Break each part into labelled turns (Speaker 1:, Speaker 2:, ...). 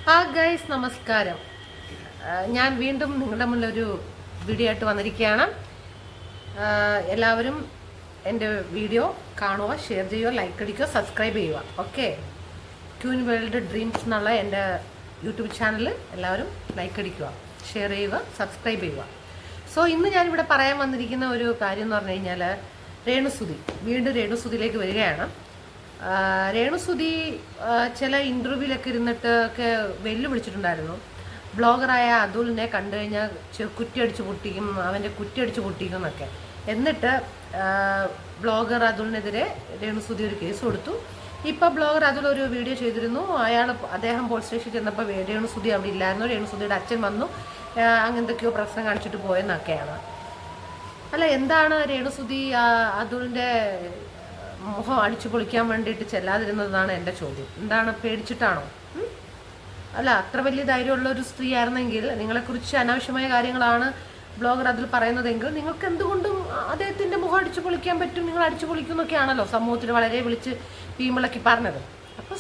Speaker 1: Guys നമസ്കാരം. ഞാൻ വീണ്ടും നിങ്ങളുടെ മുന്നിലൊരു വീഡിയോ ആയിട്ട് വന്നിരിക്കുകയാണ്. എല്ലാവരും എൻ്റെ വീഡിയോ കാണുക, ഷെയർ ചെയ്യുക, ലൈക്ക് അടിക്കുക, സബ്സ്ക്രൈബ് ചെയ്യുക. ഓക്കെ, ക്യൂൻ വേൾഡ് ഡ്രീംസ് എന്നുള്ള എൻ്റെ യൂട്യൂബ് ചാനൽ എല്ലാവരും ലൈക്ക് അടിക്കുക, ഷെയർ ചെയ്യുക, സബ്സ്ക്രൈബ് ചെയ്യുക. സോ ഇന്ന് ഞാനിവിടെ പറയാൻ വന്നിരിക്കുന്ന ഒരു കാര്യം എന്ന് പറഞ്ഞു കഴിഞ്ഞാൽ രേണുസുതി വീണ്ടും രേണുസുതിയിലേക്ക് വരികയാണ്. രേണുസുതി ചില ഇൻ്റർവ്യൂവിലൊക്കെ ഇരുന്നിട്ട് ഒക്കെ വെല്ലുവിളിച്ചിട്ടുണ്ടായിരുന്നു. ബ്ലോഗറായ അതുലിനെ കണ്ടു കഴിഞ്ഞാൽ കുറ്റിയടിച്ച് പൊട്ടിക്കും, അവൻ്റെ കുറ്റിയടിച്ച് പൊട്ടിക്കും എന്നൊക്കെ. എന്നിട്ട് ബ്ലോഗർ അതുലിനെതിരെ രേണുസുതി ഒരു കേസ് കൊടുത്തു. ഇപ്പോൾ ബ്ലോഗർ അതുൽ ഒരു വീഡിയോ ചെയ്തിരുന്നു. അദ്ദേഹം പോലീസ് സ്റ്റേഷനിൽ ചെന്നപ്പോൾ രേണുസുതി അവിടെ ഇല്ലായിരുന്നു. രേണുസുതിയുടെ അച്ഛൻ വന്നു അങ്ങനത്തെയൊക്കെയോ പ്രശ്നം കാണിച്ചിട്ട് പോയെന്നൊക്കെയാണ്. അല്ല, എന്താണ് രേണുസുതി അതുലിൻ്റെ മുഖം അടിച്ചു പൊളിക്കാൻ വേണ്ടിയിട്ട് ചെല്ലാതിരുന്നതാണ് എൻ്റെ ചോദ്യം. എന്താണ്, പേടിച്ചിട്ടാണോ? അല്ല, അത്ര വലിയ ധൈര്യമുള്ള ഒരു സ്ത്രീ ആയിരുന്നെങ്കിൽ, നിങ്ങളെക്കുറിച്ച് അനാവശ്യമായ കാര്യങ്ങളാണ് ബ്ലോഗർ അതിൽ പറയുന്നതെങ്കിൽ നിങ്ങൾക്ക് എന്തുകൊണ്ടും അദ്ദേഹത്തിൻ്റെ മുഖം അടിച്ചു പൊളിക്കാൻ പറ്റും, നിങ്ങൾ അടിച്ചു പൊളിക്കും എന്നൊക്കെയാണല്ലോ സമൂഹത്തിൽ വളരെ വിളിച്ച് ഭീമിളക്കി പറഞ്ഞത്. അപ്പോൾ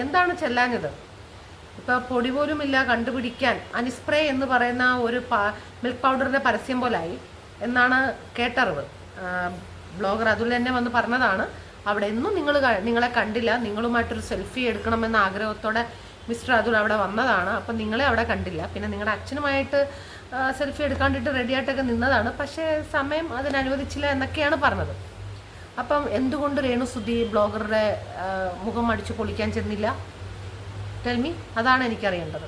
Speaker 1: എന്താണ് ചെല്ലാഞ്ഞത്? ഇപ്പോൾ പൊടി പോലും ഇല്ല കണ്ടുപിടിക്കാൻ അനിസ്പ്രേ എന്ന് പറയുന്ന ഒരു മിൽക്ക് പൗഡറിൻ്റെ പരസ്യം പോലായി എന്നാണ് കേട്ടറിവ്. ബ്ലോഗർ അതുൽ തന്നെ വന്ന് പറഞ്ഞതാണ്. അവിടെ ഒന്നും നിങ്ങളെ കണ്ടില്ല, നിങ്ങളുമായിട്ടൊരു സെൽഫി എടുക്കണമെന്ന ആഗ്രഹത്തോടെ മിസ്റ്റർ അതുൽ അവിടെ വന്നതാണ്. അപ്പം നിങ്ങളെ അവിടെ കണ്ടില്ല. പിന്നെ നിങ്ങളുടെ അച്ഛനുമായിട്ട് സെൽഫി എടുക്കാണ്ടിട്ട് റെഡിയായിട്ടൊക്കെ നിന്നതാണ്, പക്ഷേ സമയം അതിനനുവദിച്ചില്ല എന്നൊക്കെയാണ് പറഞ്ഞത്. അപ്പം എന്തുകൊണ്ട് രേണുസുതി ബ്ലോഗറുടെ മുഖം അടിച്ചു പൊളിക്കാൻ ചെന്നില്ല? ടെൽമി, അതാണ് എനിക്കറിയേണ്ടത്.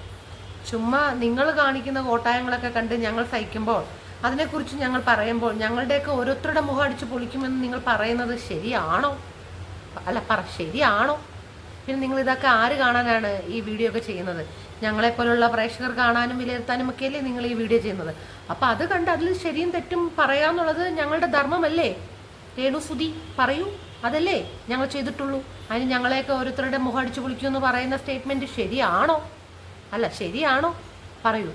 Speaker 1: ചുമ്മാ നിങ്ങൾ കാണിക്കുന്ന കോട്ടായങ്ങളൊക്കെ കണ്ട് ഞങ്ങൾ സഹിക്കുമ്പോൾ, അതിനെക്കുറിച്ച് ഞങ്ങൾ പറയുമ്പോൾ, ഞങ്ങളുടെയൊക്കെ ഓരോരുത്തരുടെ മുഖം അടിച്ച് പൊളിക്കുമെന്ന് നിങ്ങൾ പറയുന്നത് ശരിയാണോ? അല്ല, ശരിയാണോ? പിന്നെ നിങ്ങൾ ഇതൊക്കെ ആര് കാണാനാണ് ഈ വീഡിയോ ഒക്കെ ചെയ്യുന്നത്? ഞങ്ങളെപ്പോലുള്ള പ്രേക്ഷകർ കാണാനും വിലയിരുത്താനും ഒക്കെയല്ലേ നിങ്ങൾ ഈ വീഡിയോ ചെയ്യുന്നത്. അപ്പം അത് കണ്ട് അതിൽ ശരിയും തെറ്റും പറയാന്നുള്ളത് ഞങ്ങളുടെ ധർമ്മമല്ലേ? രേണുസുതി പറയൂ, അതല്ലേ ഞങ്ങൾ ചെയ്തിട്ടുള്ളൂ. അതിന് ഞങ്ങളെയൊക്കെ ഓരോരുത്തരുടെ മുഖം അടിച്ച് പൊളിക്കുമെന്ന് പറയുന്ന സ്റ്റേറ്റ്മെൻറ്റ് ശരിയാണോ? അല്ല, ശരിയാണോ? പറയൂ.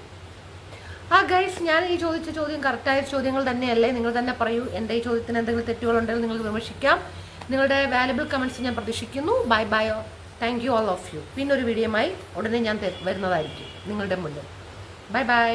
Speaker 1: ഗൈസ്, ഞാൻ ഈ ചോദിച്ച ചോദ്യം കറക്റ്റായ ചോദ്യങ്ങൾ തന്നെയല്ലേ? നിങ്ങൾ തന്നെ പറയൂ. എൻ്റെ ഈ ചോദ്യത്തിന് എന്തെങ്കിലും തെറ്റുകളുണ്ടെങ്കിൽ നിങ്ങൾക്ക് വിമർശിക്കാം. നിങ്ങളുടെ വാല്യുബിൾ കമൻറ്റ്സ് ഞാൻ പ്രതീക്ഷിക്കുന്നു. Bye bye, thank you all of you. പിന്നൊരു വീഡിയോയുമായി ഉടനെ ഞാൻ വരുന്നതായിരിക്കും നിങ്ങളുടെ മുന്നിൽ. Bye by.